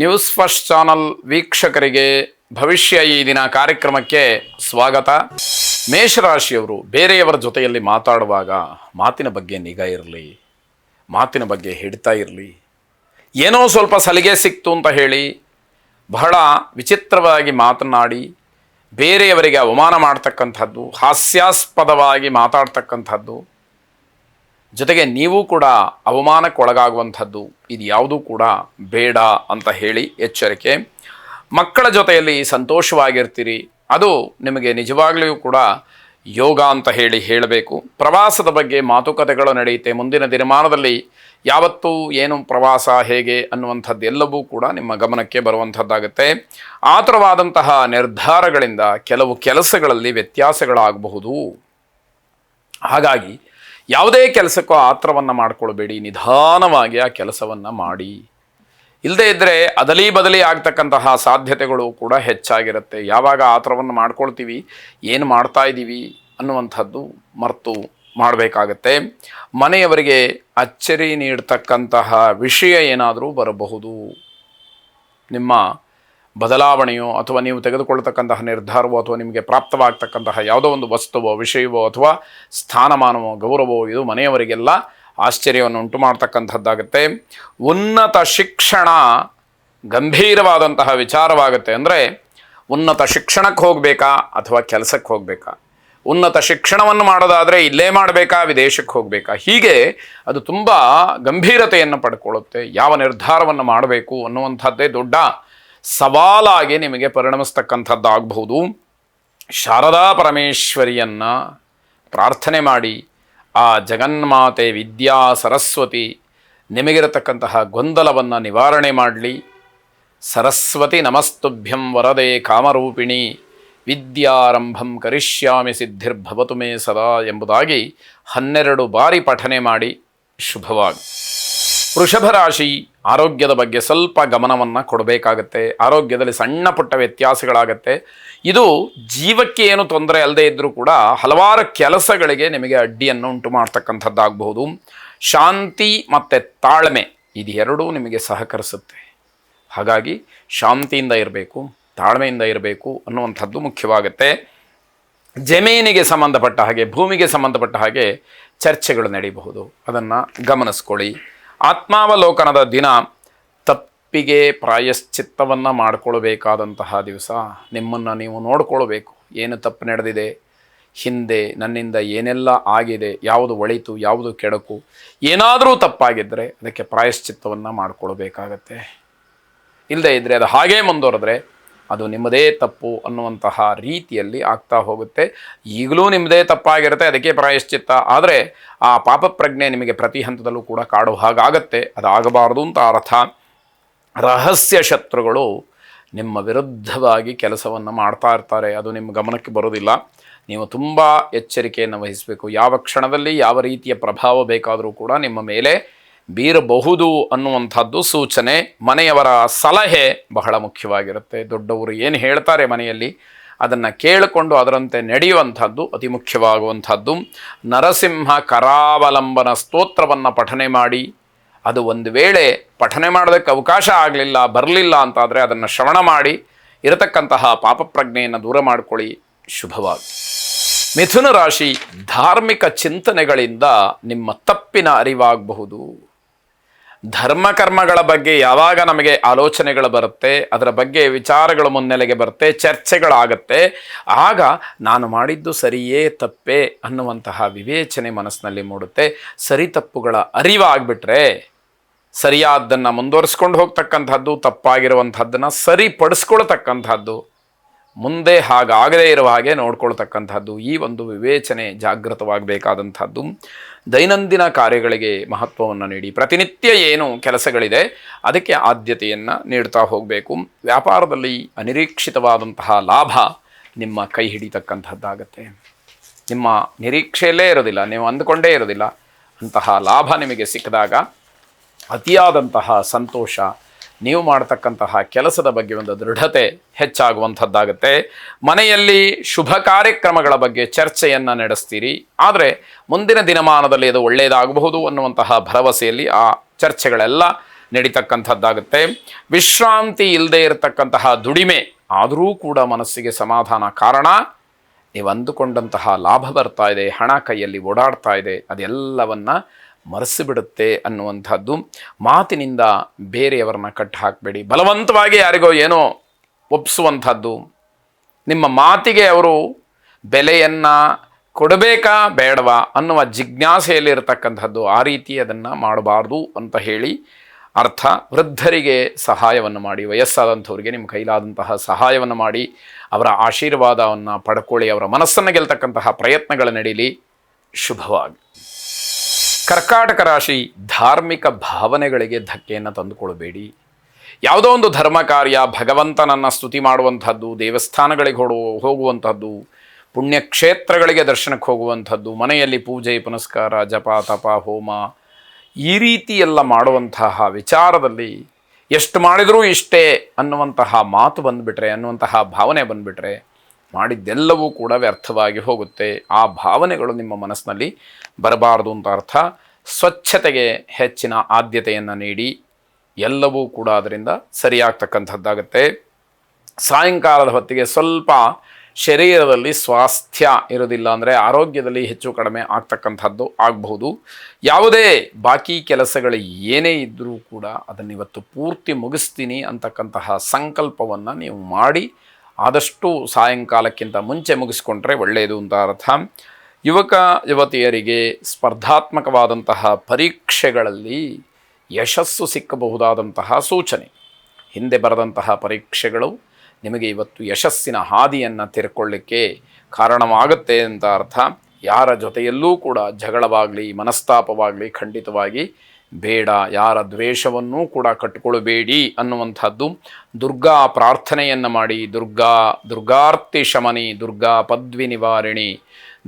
News first channel ವೀಕ್ಷಕರಿಗೆ ಭವಿಷ್ಯ ಈ ದಿನ ಕಾರ್ಯಕ್ರಮಕ್ಕೆ ಸ್ವಾಗತ. ಮೇಷರಾಶಿಯವರು ಬೇರೆಯವರ ಜೊತೆಯಲ್ಲಿ ಮಾತಾಡುವಾಗ ಮಾತಿನ ಬಗ್ಗೆ ನಿಗಾ ಇರಲಿ, ಮಾತಿನ ಬಗ್ಗೆ ಹಿಡ್ತಾ ಇರಲಿ. ಏನೋ ಸ್ವಲ್ಪ ಸಲಿಗೆ ಸಿಕ್ತು ಅಂತ ಹೇಳಿ ಬಹಳ ವಿಚಿತ್ರವಾಗಿ ಮಾತನಾಡಿ ಬೇರೆಯವರಿಗೆ ಅವಮಾನ ಮಾಡ್ತಕ್ಕಂಥದ್ದು, ಹಾಸ್ಯಾಸ್ಪದವಾಗಿ ಮಾತಾಡ್ತಕ್ಕಂಥದ್ದು, ಜೊತೆಗೆ ನೀವು ಕೂಡ ಅವಮಾನಕ್ಕೊಳಗಾಗುವಂಥದ್ದು, ಇದು ಯಾವುದೂ ಕೂಡ ಬೇಡ ಅಂತ ಹೇಳಿ ಎಚ್ಚರಿಕೆ. ಮಕ್ಕಳ ಜೊತೆಯಲ್ಲಿ ಸಂತೋಷವಾಗಿರ್ತೀರಿ, ಅದು ನಿಮಗೆ ನಿಜವಾಗ್ಲೂ ಕೂಡ ಯೋಗ ಅಂತ ಹೇಳಬೇಕು. ಪ್ರವಾಸದ ಬಗ್ಗೆ ಮಾತುಕತೆಗಳು ನಡೆಯುತ್ತೆ. ಮುಂದಿನ ದಿನಮಾನದಲ್ಲಿ ಯಾವತ್ತೂ ಏನು ಪ್ರವಾಸ ಹೇಗೆ ಅನ್ನುವಂಥದ್ದು ಎಲ್ಲವೂ ಕೂಡ ನಿಮ್ಮ ಗಮನಕ್ಕೆ ಬರುವಂಥದ್ದಾಗುತ್ತೆ. ಆತುರವಾದಂತಹ ನಿರ್ಧಾರಗಳಿಂದ ಕೆಲವು ಕೆಲಸಗಳಲ್ಲಿ ವ್ಯತ್ಯಾಸಗಳಾಗಬಹುದು. ಹಾಗಾಗಿ ಯಾವುದೇ ಕೆಲಸಕ್ಕೂ ಆತ್ರವನ್ನು ಮಾಡಿಕೊಳ್ಬೇಡಿ, ನಿಧಾನವಾಗಿ ಆ ಕೆಲಸವನ್ನು ಮಾಡಿ. ಇಲ್ಲದೇ ಇದ್ದರೆ ಅದಲಿ ಬದಲಿ ಆಗ್ತಕ್ಕಂತಹ ಸಾಧ್ಯತೆಗಳು ಕೂಡ ಹೆಚ್ಚಾಗಿರುತ್ತೆ. ಯಾವಾಗ ಆತ್ರವನ್ನು ಮಾಡ್ಕೊಳ್ತೀವಿ, ಏನು ಮಾಡ್ತಾ ಇದ್ದೀವಿ ಅನ್ನುವಂಥದ್ದು ಮರೆತು ಮಾಡಬೇಕಾಗತ್ತೆ. ಮನೆಯವರಿಗೆ ಅಚ್ಚರಿ ನೀಡ್ತಕ್ಕಂತಹ ವಿಷಯ ಏನಾದರೂ ಬರಬಹುದು. ನಿಮ್ಮ ಬದಲಾವಣೆಯೋ ಅಥವಾ ನೀವು ತೆಗೆದುಕೊಳ್ತಕ್ಕಂತಹ ನಿರ್ಧಾರವೋ ಅಥವಾ ನಿಮಗೆ ಪ್ರಾಪ್ತವಾಗ್ತಕ್ಕಂತಹ ಯಾವುದೋ ಒಂದು ವಸ್ತುವೋ ವಿಷಯವೋ ಅಥವಾ ಸ್ಥಾನಮಾನವೋ ಗೌರವವೋ ಇದು ಮನೆಯವರಿಗೆಲ್ಲ ಆಶ್ಚರ್ಯವನ್ನು ಉಂಟು ಮಾಡ್ತಕ್ಕಂಥದ್ದಾಗುತ್ತೆ. ಉನ್ನತ ಶಿಕ್ಷಣ ಗಂಭೀರವಾದಂತಹ ವಿಚಾರವಾಗುತ್ತೆ. ಅಂದರೆ ಉನ್ನತ ಶಿಕ್ಷಣಕ್ಕೆ ಹೋಗಬೇಕಾ ಅಥವಾ ಕೆಲಸಕ್ಕೆ ಹೋಗಬೇಕಾ, ಉನ್ನತ ಶಿಕ್ಷಣವನ್ನು ಮಾಡೋದಾದರೆ ಇಲ್ಲೇ ಮಾಡಬೇಕಾ ವಿದೇಶಕ್ಕೆ ಹೋಗಬೇಕಾ, ಹೀಗೆ ಅದು ತುಂಬ ಗಂಭೀರತೆಯನ್ನು ಪಡ್ಕೊಳ್ಳುತ್ತೆ. ಯಾವ ನಿರ್ಧಾರವನ್ನು ಮಾಡಬೇಕು ಅನ್ನುವಂಥದ್ದೇ ದೊಡ್ಡ ಸವಾಲಾಗಿ ನಿಮಗೆ ಪರಿಣಮಿಸ್ತಕ್ಕಂಥದ್ದಾಗಬಹುದು. ಶಾರದಾ ಪರಮೇಶ್ವರಿಯನ್ನು ಪ್ರಾರ್ಥನೆ ಮಾಡಿ, ಆ ಜಗನ್ಮಾತೆ ವಿದ್ಯಾ ಸರಸ್ವತಿ ನಿಮಗಿರತಕ್ಕಂತಹ ಗೊಂದಲವನ್ನು ನಿವಾರಣೆ ಮಾಡಲಿ. ಸರಸ್ವತಿ ನಮಸ್ತುಭ್ಯಂ ವರದೆ ಕಾಮರೂಪಿಣಿ ವಿದ್ಯಾರಂಭಂ ಕರಿಷ್ಯಾಮಿ ಸಿದ್ಧಿರ್ಭವತು ಮೇ ಸದಾ ಎಂಬುದಾಗಿ 12 ಬಾರಿ ಪಠನೆ ಮಾಡಿ ಶುಭವಾಗಿ. ವೃಷಭ ರಾಶಿ, ಆರೋಗ್ಯದ ಬಗ್ಗೆ ಸ್ವಲ್ಪ ಗಮನವನ್ನು ಕೊಡಬೇಕಾಗತ್ತೆ. ಆರೋಗ್ಯದಲ್ಲಿ ಸಣ್ಣ ಪುಟ್ಟ ವ್ಯತ್ಯಾಸಗಳಾಗತ್ತೆ. ಇದು ಜೀವಕ್ಕೆ ಏನು ತೊಂದರೆ ಅಲ್ಲದೆ ಇದ್ದರೂ ಕೂಡ ಹಲವಾರು ಕೆಲಸಗಳಿಗೆ ನಿಮಗೆ ಅಡ್ಡಿಯನ್ನು ಉಂಟು ಮಾಡ್ತಕ್ಕಂಥದ್ದಾಗಬಹುದು. ಶಾಂತಿ ಮತ್ತು ತಾಳ್ಮೆ ಇದು ಎರಡೂ ನಿಮಗೆ ಸಹಕರಿಸುತ್ತೆ. ಹಾಗಾಗಿ ಶಾಂತಿಯಿಂದ ಇರಬೇಕು, ತಾಳ್ಮೆಯಿಂದ ಇರಬೇಕು ಅನ್ನುವಂಥದ್ದು ಮುಖ್ಯವಾಗುತ್ತೆ. ಜಮೀನಿಗೆ ಸಂಬಂಧಪಟ್ಟ ಹಾಗೆ, ಭೂಮಿಗೆ ಸಂಬಂಧಪಟ್ಟ ಹಾಗೆ ಚರ್ಚೆಗಳು ನಡೀಬಹುದು, ಅದನ್ನು ಗಮನಿಸ್ಕೊಳ್ಳಿ. ಆತ್ಮಾವಲೋಕನದ ದಿನ, ತಪ್ಪಿಗೆ ಪ್ರಾಯಶ್ಚಿತ್ತವನ್ನು ಮಾಡಿಕೊಳ್ಬೇಕಾದಂತಹ ದಿವಸ. ನಿಮ್ಮನ್ನು ನೀವು ನೋಡಿಕೊಳ್ಬೇಕು, ಏನು ತಪ್ಪು ನಡೆದಿದೆ, ಹಿಂದೆ ನನ್ನಿಂದ ಏನೆಲ್ಲ ಆಗಿದೆ, ಯಾವುದು ಒಳಿತು ಯಾವುದು ಕೆಡಕು, ಏನಾದರೂ ತಪ್ಪಾಗಿದ್ದರೆ ಅದಕ್ಕೆ ಪ್ರಾಯಶ್ಚಿತ್ತವನ್ನು ಮಾಡಿಕೊಳ್ಬೇಕಾಗತ್ತೆ. ಇಲ್ಲದೇ ಇದ್ದರೆ ಅದು ಹಾಗೇ ಮುಂದುವರೆದ್ರೆ ಅದು ನಿಮ್ಮದೇ ತಪ್ಪು ಅನ್ನುವಂತಹ ರೀತಿಯಲ್ಲಿ ಆಗ್ತಾ ಹೋಗುತ್ತೆ. ಈಗಲೂ ನಿಮ್ಮದೇ ತಪ್ಪಾಗಿರುತ್ತೆ, ಅದಕ್ಕೆ ಪ್ರಾಯಶ್ಚಿತ್ತ. ಆದರೆ ಆ ಪಾಪ ಪ್ರಜ್ಞೆ ನಿಮಗೆ ಪ್ರತಿ ಹಂತದಲ್ಲೂ ಕೂಡ ಕಾಡುವ ಹಾಗಾಗತ್ತೆ. ಅದಾಗಬಾರ್ದು ಅಂತ ಅರ್ಥ. ರಹಸ್ಯ ಶತ್ರುಗಳು ನಿಮ್ಮ ವಿರುದ್ಧವಾಗಿ ಕೆಲಸವನ್ನು ಮಾಡ್ತಾ ಇರ್ತಾರೆ, ಅದು ನಿಮ್ಮ ಗಮನಕ್ಕೆ ಬರೋದಿಲ್ಲ. ನೀವು ತುಂಬ ಎಚ್ಚರಿಕೆಯನ್ನು ವಹಿಸಬೇಕು. ಯಾವ ಕ್ಷಣದಲ್ಲಿ ಯಾವ ರೀತಿಯ ಪ್ರಭಾವ ಬೇಕಾದರೂ ಕೂಡ ನಿಮ್ಮ ಮೇಲೆ ಬೀರಬಹುದು ಅನ್ನುವಂಥದ್ದು ಸೂಚನೆ. ಮನೆಯವರ ಸಲಹೆ ಬಹಳ ಮುಖ್ಯವಾಗಿರುತ್ತೆ. ದೊಡ್ಡವರು ಏನು ಹೇಳ್ತಾರೆ ಮನೆಯಲ್ಲಿ ಅದನ್ನು ಕೇಳಿಕೊಂಡು ಅದರಂತೆ ನಡೆಯುವಂಥದ್ದು ಅತಿ ಮುಖ್ಯವಾಗುವಂಥದ್ದು. ನರಸಿಂಹ ಕರಾವಲಂಬನ ಸ್ತೋತ್ರವನ್ನು ಪಠನೆ ಮಾಡಿ. ಅದು ಒಂದು ವೇಳೆ ಪಠನೆ ಮಾಡೋದಕ್ಕೆ ಅವಕಾಶ ಆಗಲಿಲ್ಲ, ಬರಲಿಲ್ಲ ಅಂತಾದರೆ ಅದನ್ನು ಶ್ರವಣ ಮಾಡಿ ಇರತಕ್ಕಂತಹ ಪಾಪಪ್ರಜ್ಞೆಯನ್ನು ದೂರ ಮಾಡಿಕೊಳ್ಳಿ. ಶುಭವಾಗಿ. ಮಿಥುನ ರಾಶಿ, ಧಾರ್ಮಿಕ ಚಿಂತನೆಗಳಿಂದ ನಿಮ್ಮ ತಪ್ಪಿನ ಅರಿವಾಗಬಹುದು. ಧರ್ಮಕರ್ಮಗಳ ಬಗ್ಗೆ ಯಾವಾಗ ನಮಗೆ ಆಲೋಚನೆಗಳು ಬರುತ್ತೆ, ಅದರ ಬಗ್ಗೆ ವಿಚಾರಗಳು ಮುನ್ನೆಲೆಗೆ ಬರುತ್ತೆ, ಚರ್ಚೆಗಳಾಗತ್ತೆ, ಆಗ ನಾನು ಮಾಡಿದ್ದು ಸರಿಯೇ ತಪ್ಪೇ ಅನ್ನುವಂತಹ ವಿವೇಚನೆ ಮನಸ್ಸಿನಲ್ಲಿ ಮೂಡುತ್ತೆ. ಸರಿ ತಪ್ಪುಗಳ ಅರಿವಾಗ್ಬಿಟ್ರೆ ಸರಿಯಾದ್ದನ್ನು ಮುಂದುವರಿಸ್ಕೊಂಡು ಹೋಗ್ತಕ್ಕಂಥದ್ದು, ತಪ್ಪಾಗಿರುವಂಥದ್ದನ್ನು ಸರಿಪಡಿಸ್ಕೊಳ್ತಕ್ಕಂಥದ್ದು, ಮುಂದೆ ಹಾಗಾಗದೇ ಇರುವ ಹಾಗೆ ನೋಡ್ಕೊಳ್ತಕ್ಕಂಥದ್ದು, ಈ ಒಂದು ವಿವೇಚನೆ ಜಾಗೃತವಾಗಬೇಕಾದಂಥದ್ದು. ದೈನಂದಿನ ಕಾರ್ಯಗಳಿಗೆ ಮಹತ್ವವನ್ನು ನೀಡಿ. ಪ್ರತಿನಿತ್ಯ ಏನು ಕೆಲಸಗಳಿದೆ ಅದಕ್ಕೆ ಆದ್ಯತೆಯನ್ನು ನೀಡ್ತಾ ಹೋಗಬೇಕು. ವ್ಯಾಪಾರದಲ್ಲಿ ಅನಿರೀಕ್ಷಿತವಾದಂತಹ ಲಾಭ ನಿಮ್ಮ ಕೈ ಹಿಡಿತಕ್ಕಂಥದ್ದಾಗತ್ತೆ. ನಿಮ್ಮ ನಿರೀಕ್ಷೆಯಲ್ಲೇ ಇರೋದಿಲ್ಲ, ನೀವು ಅಂದುಕೊಂಡೇ ಇರೋದಿಲ್ಲ, ಅಂತಹ ಲಾಭ ನಿಮಗೆ ಸಿಕ್ಕಿದಾಗ ಅತಿಯಾದಂತಹ ಸಂತೋಷ, ನೀವು ಮಾಡ್ತಕ್ಕಂತಹ ಕೆಲಸದ ಬಗ್ಗೆ ಒಂದು ದೃಢತೆ ಹೆಚ್ಚಾಗುವಂಥದ್ದಾಗುತ್ತೆ. ಮನೆಯಲ್ಲಿ ಶುಭ ಕಾರ್ಯಕ್ರಮಗಳ ಬಗ್ಗೆ ಚರ್ಚೆಯನ್ನು ನಡೆಸ್ತೀರಿ, ಆದರೆ ಮುಂದಿನ ದಿನಮಾನದಲ್ಲಿ ಅದು ಒಳ್ಳೆಯದಾಗಬಹುದು ಅನ್ನುವಂತಹ ಭರವಸೆಯಲ್ಲಿ ಆ ಚರ್ಚೆಗಳೆಲ್ಲ ನಡೀತಕ್ಕಂಥದ್ದಾಗುತ್ತೆ. ವಿಶ್ರಾಂತಿ ಇಲ್ಲದೆ ಇರತಕ್ಕಂತಹ ದುಡಿಮೆ ಆದರೂ ಕೂಡ ಮನಸ್ಸಿಗೆ ಸಮಾಧಾನ. ಕಾರಣ, ನೀವು ಅಂದುಕೊಂಡಂತಹ ಲಾಭ ಬರ್ತಾ ಇದೆ, ಹಣ ಕೈಯಲ್ಲಿ ಓಡಾಡ್ತಾ ಇದೆ, ಅದೆಲ್ಲವನ್ನ ಮರೆಸಿಬಿಡುತ್ತೆ ಅನ್ನುವಂಥದ್ದು. ಮಾತಿನಿಂದ ಬೇರೆಯವರನ್ನ ಕಟ್ಟಿ ಹಾಕಬೇಡಿ. ಬಲವಂತವಾಗಿ ಯಾರಿಗೋ ಏನೋ ಒಪ್ಪಿಸುವಂಥದ್ದು, ನಿಮ್ಮ ಮಾತಿಗೆ ಅವರು ಬೆಲೆಯನ್ನು ಕೊಡಬೇಕಾ ಬೇಡವಾ ಅನ್ನುವ ಜಿಜ್ಞಾಸೆಯಲ್ಲಿರತಕ್ಕಂಥದ್ದು. ಆ ರೀತಿ ಅದನ್ನು ಮಾಡಬಾರ್ದು ಅಂತ ಹೇಳಿ ಅರ್ಥ. ವೃದ್ಧರಿಗೆ ಸಹಾಯವನ್ನು ಮಾಡಿ, ವಯಸ್ಸಾದಂಥವ್ರಿಗೆ ನಿಮ್ಮ ಕೈಲಾದಂತಹ ಸಹಾಯವನ್ನು ಮಾಡಿ, ಅವರ ಆಶೀರ್ವಾದವನ್ನು ಪಡ್ಕೊಳ್ಳಿ, ಅವರ ಮನಸ್ಸನ್ನು ಗೆಲ್ತಕ್ಕಂತಹ ಪ್ರಯತ್ನಗಳು ನಡೀಲಿ. ಶುಭವಾಗಿ. ಕರ್ಕಾಟಕ ರಾಶಿ, ಧಾರ್ಮಿಕ ಭಾವನೆಗಳಿಗೆ ಧಕ್ಕೆಯನ್ನು ತಂದುಕೊಳ್ಬೇಡಿ. ಯಾವುದೋ ಒಂದು ಧರ್ಮ ಕಾರ್ಯ, ಭಗವಂತನನ್ನು ಸ್ತುತಿ ಮಾಡುವಂಥದ್ದು, ದೇವಸ್ಥಾನಗಳಿಗೆ ಹೋಗುವಂಥದ್ದು, ಪುಣ್ಯಕ್ಷೇತ್ರಗಳಿಗೆ ದರ್ಶನಕ್ಕೆ ಹೋಗುವಂಥದ್ದು, ಮನೆಯಲ್ಲಿ ಪೂಜೆ ಪುನಸ್ಕಾರ, ಜಪ ತಪ ಹೋಮ, ಈ ರೀತಿ ಎಲ್ಲ ಮಾಡುವಂತಹ ವಿಚಾರದಲ್ಲಿ ಎಷ್ಟು ಮಾಡಿದರೂ ಇಷ್ಟೇ ಅನ್ನುವಂತಹ ಮಾತು ಬಂದುಬಿಟ್ರೆ, ಅನ್ನುವಂತಹ ಭಾವನೆ ಬಂದುಬಿಟ್ರೆ ಮಾಡಿದ್ದೆಲ್ಲವೂ ಕೂಡ ವ್ಯರ್ಥವಾಗಿ ಹೋಗುತ್ತೆ. ಆ ಭಾವನೆಗಳು ನಿಮ್ಮ ಮನಸ್ಸಿನಲ್ಲಿ ಬರಬಾರ್ದು ಅಂತ ಅರ್ಥ. ಸ್ವಚ್ಛತೆಗೆ ಹೆಚ್ಚಿನ ಆದ್ಯತೆಯನ್ನು ನೀಡಿ, ಎಲ್ಲವೂ ಕೂಡ ಅದರಿಂದ ಸರಿಯಾಗ್ತಕ್ಕಂಥದ್ದಾಗುತ್ತೆ. ಸಾಯಂಕಾಲದ ಹೊತ್ತಿಗೆ ಸ್ವಲ್ಪ ಶರೀರದಲ್ಲಿ ಸ್ವಾಸ್ಥ್ಯ ಇರೋದಿಲ್ಲ, ಅಂದರೆ ಆರೋಗ್ಯದಲ್ಲಿ ಹೆಚ್ಚು ಕಡಿಮೆ ಆಗ್ತಕ್ಕಂಥದ್ದು ಆಗಬಹುದು. ಯಾವುದೇ ಬಾಕಿ ಕೆಲಸಗಳು ಏನೇ ಇದ್ದರೂ ಕೂಡ ಅದನ್ನು ಇವತ್ತು ಪೂರ್ತಿ ಮುಗಿಸ್ತೀನಿ ಅಂತಕ್ಕಂತಹ ಸಂಕಲ್ಪವನ್ನು ನೀವು ಮಾಡಿ ಆದಷ್ಟು ಸಾಯಂಕಾಲಕ್ಕಿಂತ ಮುಂಚೆ ಮುಗಿಸ್ಕೊಂಡ್ರೆ ಒಳ್ಳೆಯದು ಅಂತ ಅರ್ಥ. ಯುವಕ ಯುವತಿಯರಿಗೆ ಸ್ಪರ್ಧಾತ್ಮಕವಾದಂತಹ ಪರೀಕ್ಷೆಗಳಲ್ಲಿ ಯಶಸ್ಸು ಸಿಕ್ಕಬಹುದಾದಂತಹ ಸೂಚನೆ. ಹಿಂದೆ ಬರೆದಂತಹ ಪರೀಕ್ಷೆಗಳು ನಿಮಗೆ ಇವತ್ತು ಯಶಸ್ಸಿನ ಹಾದಿಯನ್ನು ತಿರ್ಕೊಳ್ಳಿಕ್ಕೆ ಕಾರಣವಾಗುತ್ತೆ ಅಂತ ಅರ್ಥ. ಯಾರ ಜೊತೆಯಲ್ಲೂ ಕೂಡ ಜಗಳವಾಗಲಿ ಮನಸ್ತಾಪವಾಗಲಿ ಖಂಡಿತವಾಗಿ ಬೇಡ. ಯಾರ ದ್ವೇಷವನ್ನೂ ಕೂಡ ಕಟ್ಟಿಕೊಳ್ಳಬೇಡಿ ಅನ್ನುವಂಥದ್ದು. ದುರ್ಗಾ ಪ್ರಾರ್ಥನೆಯನ್ನು ಮಾಡಿ, ದುರ್ಗಾರ್ತಿ ಶಮನಿ, ದುರ್ಗಾ ಪದ್ವಿ ನಿವಾರಿಣಿ,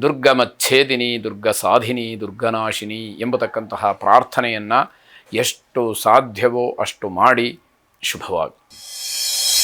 ದುರ್ಗಮಚ್ಛೇದಿನಿ, ದುರ್ಗ ಸಾಧಿನಿ, ದುರ್ಗನಾಶಿನಿ ಎಂಬತಕ್ಕಂತಹ ಪ್ರಾರ್ಥನೆಯನ್ನು ಎಷ್ಟು ಸಾಧ್ಯವೋ ಅಷ್ಟು ಮಾಡಿ. ಶುಭವಾಗಿ.